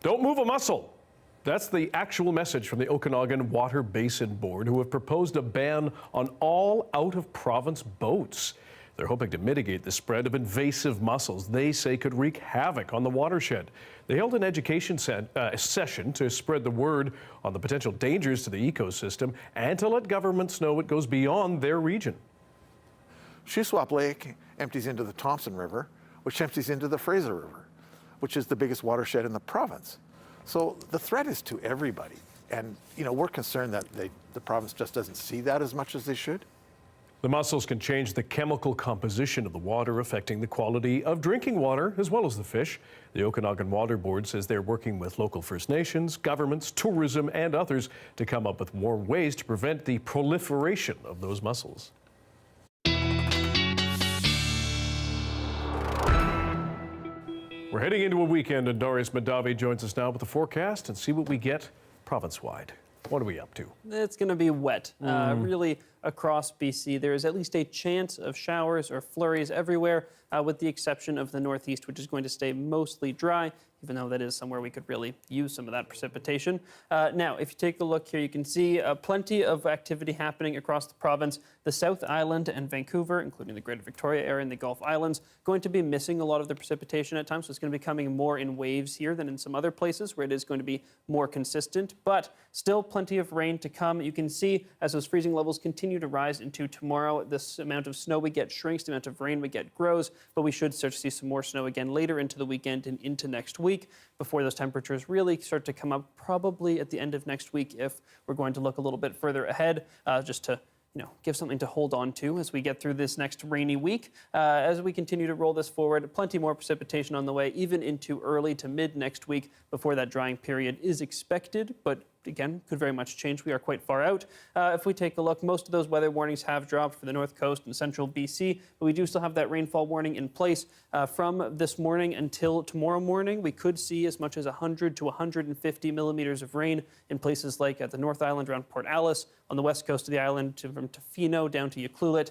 Speaker 6: Don't move a muscle. That's the actual message from the Okanagan Water Basin Board, who have proposed a ban on all out-of-province boats. They're hoping to mitigate the spread of invasive mussels they say could wreak havoc on the watershed. They held an education session to spread the word on the potential dangers to the ecosystem and to let governments know it goes beyond their region.
Speaker 3: Shuswap Lake empties into the Thompson River, which empties into the Fraser River, which is the biggest watershed in the province. So the threat is to everybody. And, we're concerned that the province just doesn't see that as much as they should.
Speaker 6: The mussels can change the chemical composition of the water, affecting the quality of drinking water as well as the fish. The Okanagan Water Board says they're working with local First Nations, governments, tourism, and others to come up with more ways to prevent the proliferation of those mussels. We're heading into a weekend, and Darius Madavi joins us now with the forecast and see what we get province-wide. What are we up to?
Speaker 4: It's going to be wet. Really, across BC, there is at least a chance of showers or flurries everywhere, with the exception of the northeast, which is going to stay mostly dry, even though that is somewhere we could really use some of that precipitation. Now, if you take a look here, you can see plenty of activity happening across the province. The South Island and Vancouver, including the Greater Victoria area and the Gulf Islands, going to be missing a lot of the precipitation at times, so it's going to be coming more in waves here than in some other places where it is going to be more consistent, but still plenty of rain to come. You can see as those freezing levels continue to rise into tomorrow, this amount of snow we get shrinks, the amount of rain we get grows, but we should start to see some more snow again later into the weekend and into next week before those temperatures really start to come up probably at the end of next week if we're going to look a little bit further ahead, just to give something to hold on to as we get through this next rainy week. As we continue to roll this forward, plenty more precipitation on the way, even into early to mid next week before that drying period is expected, but again, could very much change. We are quite far out. If we take a look, most of those weather warnings have dropped for the North Coast and central BC, but we do still have that rainfall warning in place from this morning until tomorrow morning. We could see as much as 100 to 150 millimeters of rain in places like at the North Island around Port Alice, on the west coast of the island from Tofino down to Ucluelet.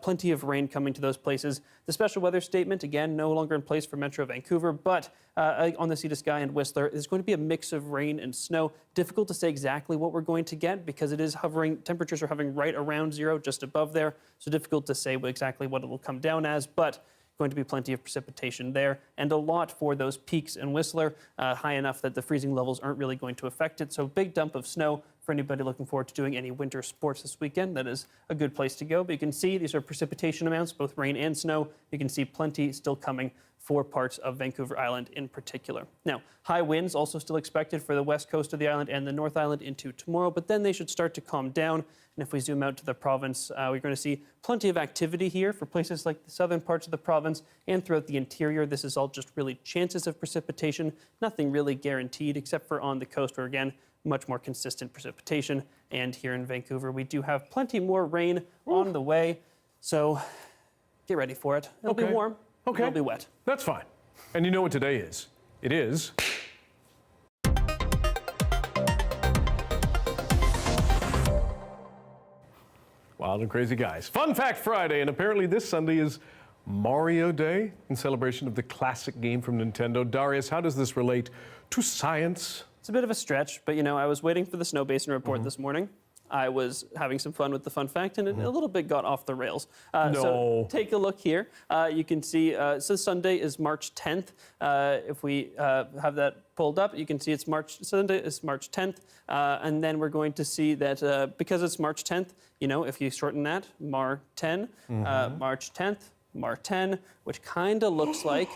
Speaker 4: Plenty of rain coming to those places. The special weather statement, again, no longer in place for Metro Vancouver, but on the Sea to Sky and Whistler, there's going to be a mix of rain and snow. Difficult to say exactly what we're going to get because it is hovering, temperatures are hovering right around zero, just above there. So difficult to say exactly what it will come down as, but going to be plenty of precipitation there and a lot for those peaks in Whistler, high enough that the freezing levels aren't really going to affect it. So big dump of snow for anybody looking forward to doing any winter sports this weekend. That is a good place to go. But you can see these are precipitation amounts, both rain and snow. You can see plenty still coming for parts of Vancouver Island in particular. Now, high winds also still expected for the west coast of the island and the North Island into tomorrow, but then they should start to calm down. And if we zoom out to the province, we're going to see plenty of activity here for places like the southern parts of the province and throughout the interior. This is all just really chances of precipitation, nothing really guaranteed except for on the coast where, again, much more consistent precipitation. And here in Vancouver, we do have plenty more rain on the way, so get ready for it. It'll be warm.
Speaker 6: Okay.
Speaker 4: It'll be wet.
Speaker 6: That's fine. And you know what today is? It is Wild and Crazy Guys. Fun Fact Friday, and apparently this Sunday is Mario Day in celebration of the classic game from Nintendo. Darius, how does this relate to science?
Speaker 4: It's a bit of a stretch, but I was waiting for the snow basin report this morning. I was having some fun with the fun fact, and it a little bit got off the rails. So take a look here. You can see, so Sunday is March 10th. If we have that pulled up, you can see Sunday is March 10th. And then we're going to see that because it's March 10th, if you shorten that, Mar 10, March 10th, Mar 10, which kind of looks like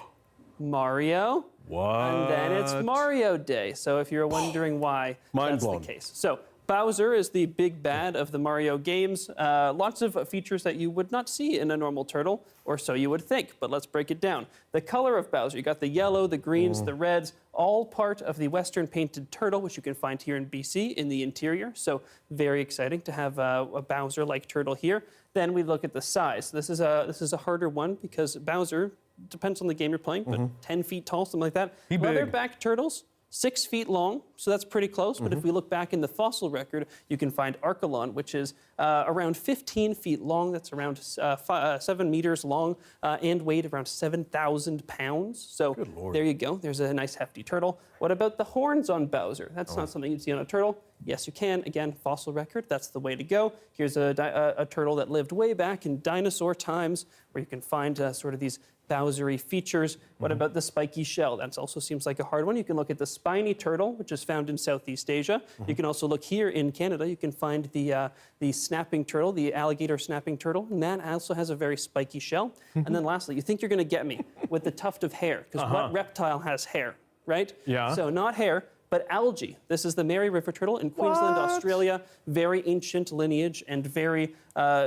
Speaker 4: Mario.
Speaker 6: What?
Speaker 4: And then it's Mario Day. So if you're wondering why that's the case. So Bowser is the big bad of the Mario games. Lots of features that you would not see in a normal turtle, or so you would think, but let's break it down. The color of Bowser, you got the yellow, the greens, the reds, all part of the Western painted turtle, which you can find here in BC in the interior. So very exciting to have a Bowser-like turtle here. Then we look at the size. This is a harder one because Bowser, depends on the game you're playing, but 10 feet tall, something like that. Leatherback turtles, 6 feet long, so that's pretty close. But if we look back in the fossil record, you can find Archelon, which is around 15 feet long. That's around 7 meters long and weighed around 7,000 pounds. So there you go. There's a nice hefty turtle. What about the horns on Bowser? That's not something you'd see on a turtle. Yes, you can. Again, fossil record, that's the way to go. Here's a turtle that lived way back in dinosaur times, where you can find sort of these Bowser-y features. What about the spiky shell? That also seems like a hard one. You can look at the spiny turtle, which is found in Southeast Asia. You can also look here in Canada. You can find the snapping turtle, the alligator snapping turtle, and that also has a very spiky shell. And then lastly, you think you're going to get me with the tuft of hair, because what reptile has hair, right?
Speaker 6: Yeah.
Speaker 4: So not hair, but algae. This is the Mary River turtle in Queensland, Australia. Very ancient lineage and very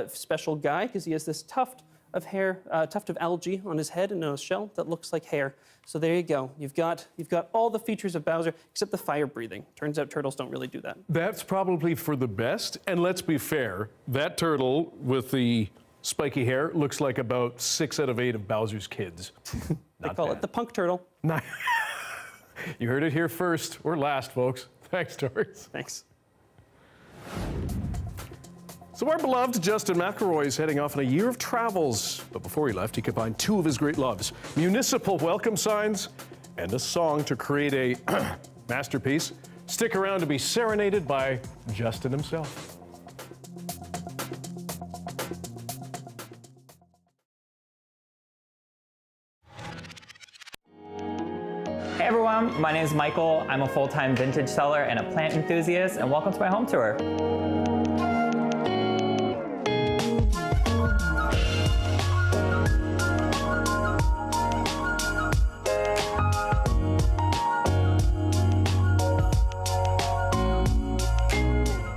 Speaker 4: special guy, because he has this tuft of hair, tuft of algae on his head and on his shell that looks like hair. So there you go. You've got all the features of Bowser except the fire breathing. Turns out turtles don't really do that.
Speaker 6: That's probably for the best. And let's be fair, that turtle with the spiky hair looks like about 6 out of 8 of Bowser's kids.
Speaker 4: They call it the punk turtle.
Speaker 6: You heard it here first or last, folks. Thanks, Doris.
Speaker 4: Thanks.
Speaker 6: So our beloved Justin McElroy is heading off on a year of travels. But before he left, he combined 2 of his great loves, municipal welcome signs and a song to create a masterpiece. Stick around to be serenaded by Justin himself.
Speaker 5: Hey everyone, my name is Michael. I'm a full-time vintage seller and a plant enthusiast, and welcome to my home tour.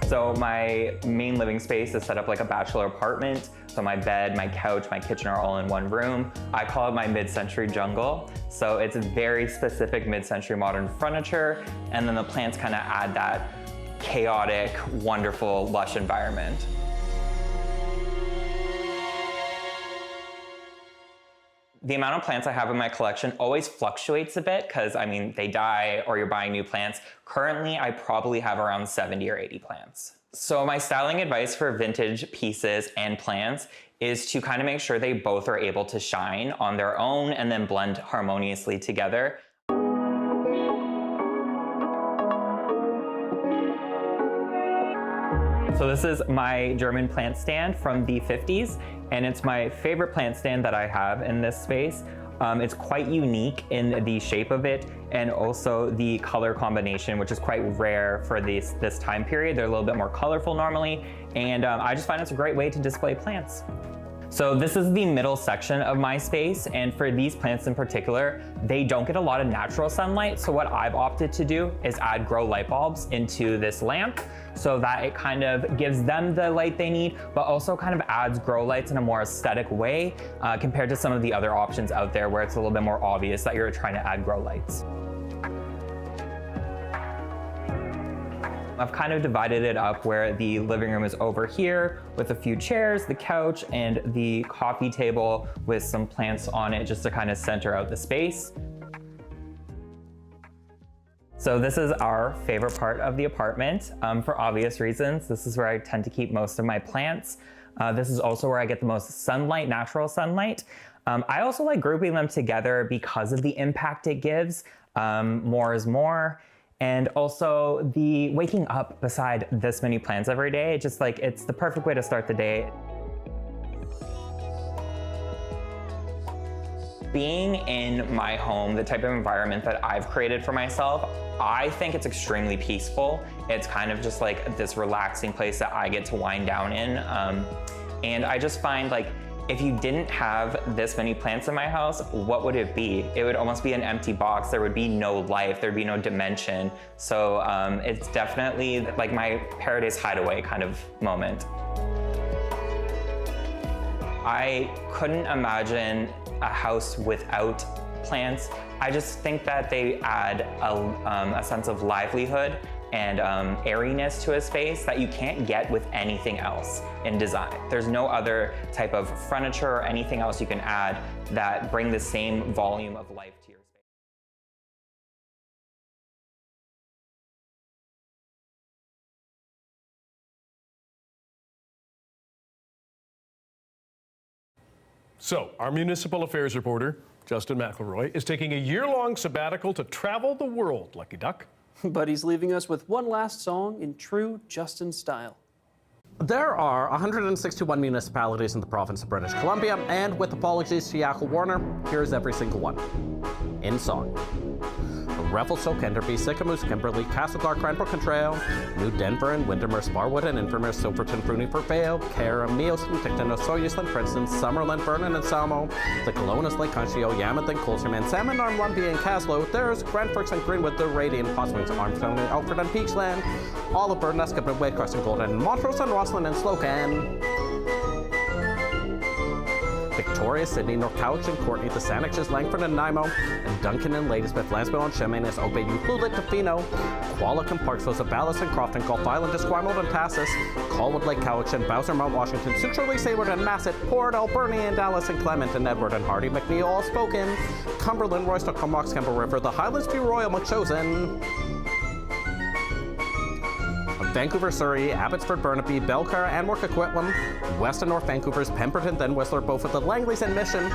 Speaker 5: So my main living space is set up like a bachelor apartment. So my bed, my couch, my kitchen are all in one room. I call it my mid-century jungle. So it's very specific mid-century modern furniture. And then the plants kind of add that chaotic, wonderful, lush environment. The amount of plants I have in my collection always fluctuates a bit because, I mean, they die or you're buying new plants. Currently, I probably have around 70 or 80 plants. So my styling advice for vintage pieces and plants is to kind of make sure they both are able to shine on their own and then blend harmoniously together. So this is my German plant stand from the 50s, and it's my favorite plant stand that I have in this space. It's quite unique in the shape of it and also the color combination, which is quite rare for this time period. They're a little bit more colorful normally, and I just find it's a great way to display plants. So this is the middle section of my space, and for these plants in particular, they don't get a lot of natural sunlight. So what I've opted to do is add grow light bulbs into this lamp so that it kind of gives them the light they need, but also kind of adds grow lights in a more aesthetic way compared to some of the other options out there where it's a little bit more obvious that you're trying to add grow lights. I've kind of divided it up where the living room is over here with a few chairs, the couch, and the coffee table with some plants on it just to kind of center out the space. So this is our favorite part of the apartment for obvious reasons. This is where I tend to keep most of my plants. This is also where I get the most sunlight, natural sunlight. I also like grouping them together because of the impact it gives. More is more. And also the waking up beside this many plants every day, just like it's the perfect way to start the day. Being in my home, the type of environment that I've created for myself, I think it's extremely peaceful. It's kind of just like this relaxing place that I get to wind down in. And I just find like If you didn't have this many plants in my house, what would it be? It would almost be an empty box. There would be no life, there'd be no dimension. So it's definitely like my paradise hideaway kind of moment. I couldn't imagine a house without plants. I just think that they add a sense of livelihood and airiness to a space that you can't get with anything else in design. There's no other type of furniture or anything else you can add that bring the same volume of life to your space.
Speaker 6: So, our municipal affairs reporter, Justin McElroy, is taking a year-long sabbatical to travel the world, Lucky Duck.
Speaker 4: But he's leaving us with one last song in true Justin style.
Speaker 8: There are 161 municipalities in the province of British Columbia, and with apologies to Yakul Warner, here's every single one. In song. Revelstoke, Enderby, Sycamoose, Kimberley, Castlegar, Cranbrook and Trail, New Denver and Windermere, Sparwood and Invermere, Silverton, Brunifer, Vale, Cara, Meoston, Ticton, Osoyousland, Princeton, Summerland, Vernon and Salmo, the Kelownas, Lake Conchio, Yamadon, Coulterman, Salmon, Armlumbie and Caslow, there's Grand Forks and Greenwood, the Radiant, Hot Springs, Armstrong and Alfred and Peachland, Oliver, Nescamp and Waycross and Golden, Montrose and Roslyn and Slocan. Victoria, Sydney, North Cowichan, Courtney, the Saanixes, Langford and Nanaimo, and Duncan and Ladysmith, Lansdale and Chemainus, Obey, Ucluelet, Tofino, Qualicum, Parksville, Zabalas and Crofton, Gulf Island, Esquimalt and Tassus, Colwood Lake, Cowichan, Bowser, Mount Washington, Centrally, Sayward and Masset, Port, Alberni and Dallas and Clement and Edward and Hardy, McNeil, all spoken, Cumberland, Roystock, Comox, Campbell River, the Highlands, View Royal, McChosen, Vancouver, Surrey, Abbotsford, Burnaby, Belcar, Anmore, Coquitlam, West and North Vancouver's Pemberton, then Whistler, Beaufort, the Langleys and Mission,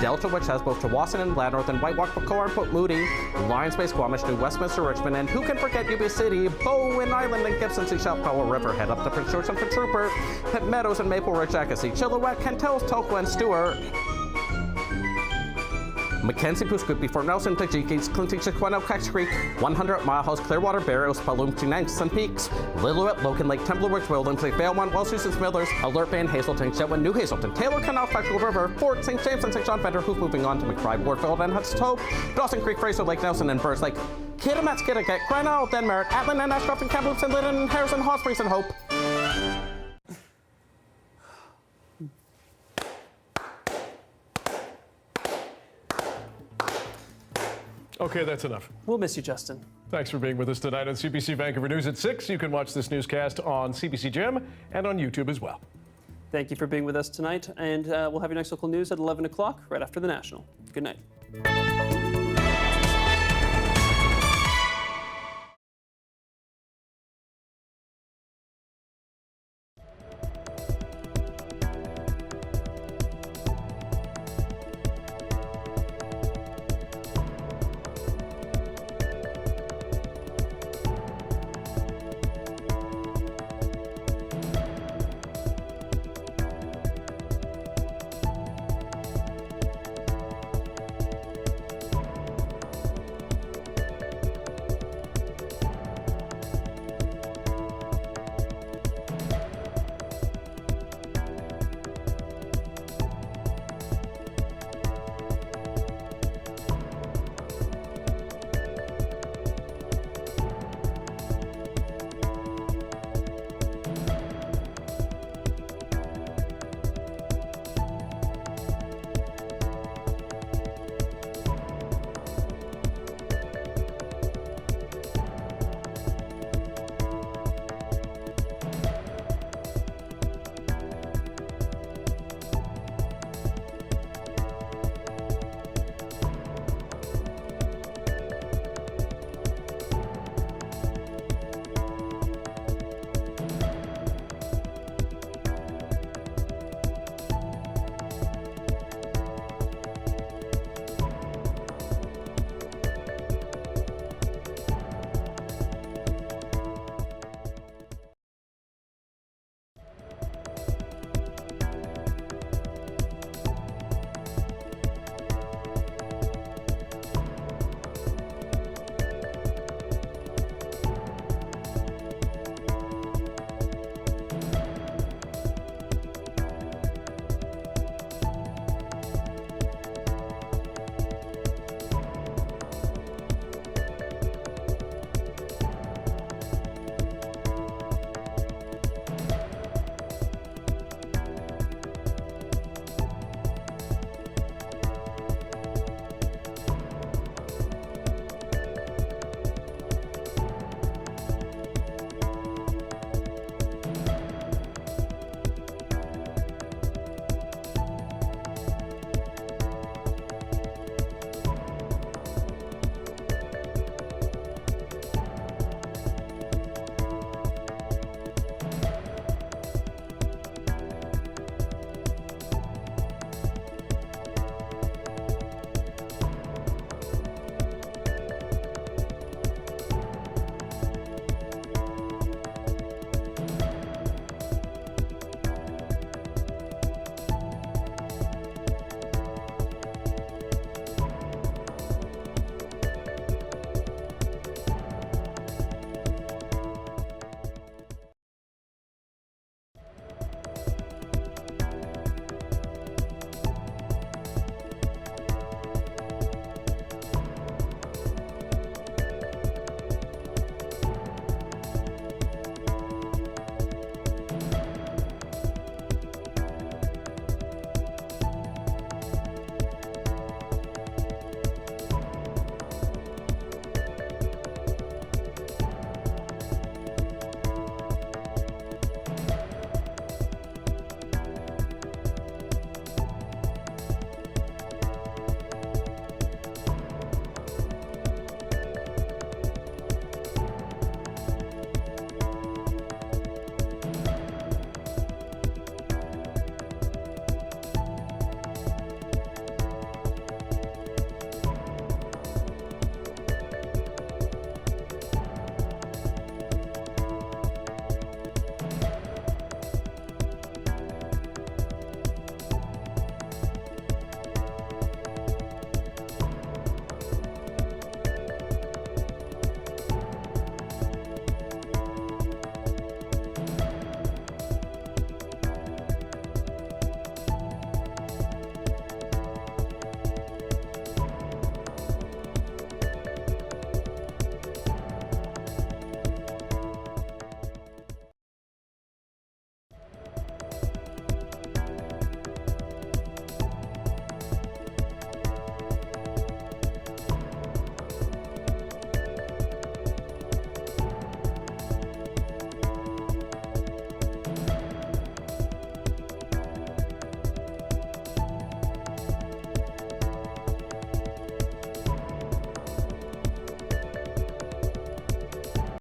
Speaker 8: Delta, which has both Tawasin and Glennorth, and Whitewalk, Pocora, and Port Moody, Lions Bay, Squamish, New Westminster, Richmond, and who can forget UB City, Bowen Island and Gibson, Seashell, Powell River, head up to Prince George and Prince Rupert, Pitt Meadows and Maple Ridge, Agassiz, Chilliwack, Kentels, Toqua, and Stewart. Mackenzie, Puscoopy, Fort Nelson, Tajikis, Clinton, Chiquano, Cax Creek, 100 Mile House, Clearwater, Barrows, Palum, Chinanks, and Peaks, Lillooet, Logan Lake, Templewood, Williams, Lake Valemont, Welsh, and Smithers, Alert Bay, Hazelton, Shetland, New Hazelton, Taylor Canal, Factual River, Fort St. James, and St. John Vanderhoof, moving on to McBride, Warfield, and Hudson Hope, Dawson Creek, Fraser Lake, Nelson, and Burrs Lake, Kitimat, Skidegate, Granall, Denmerritt, Atlin, and Ashcroft, and Kamloops, and Linden, Harrison, Hot Springs, and Hope.
Speaker 6: Okay, that's enough.
Speaker 4: We'll miss you, Justin.
Speaker 6: Thanks for being with us tonight on CBC Vancouver News at 6. You can watch this newscast on CBC Gem and on YouTube as well.
Speaker 4: Thank you for being with us tonight, and we'll have your next local news at 11 o'clock right after the National. Good night.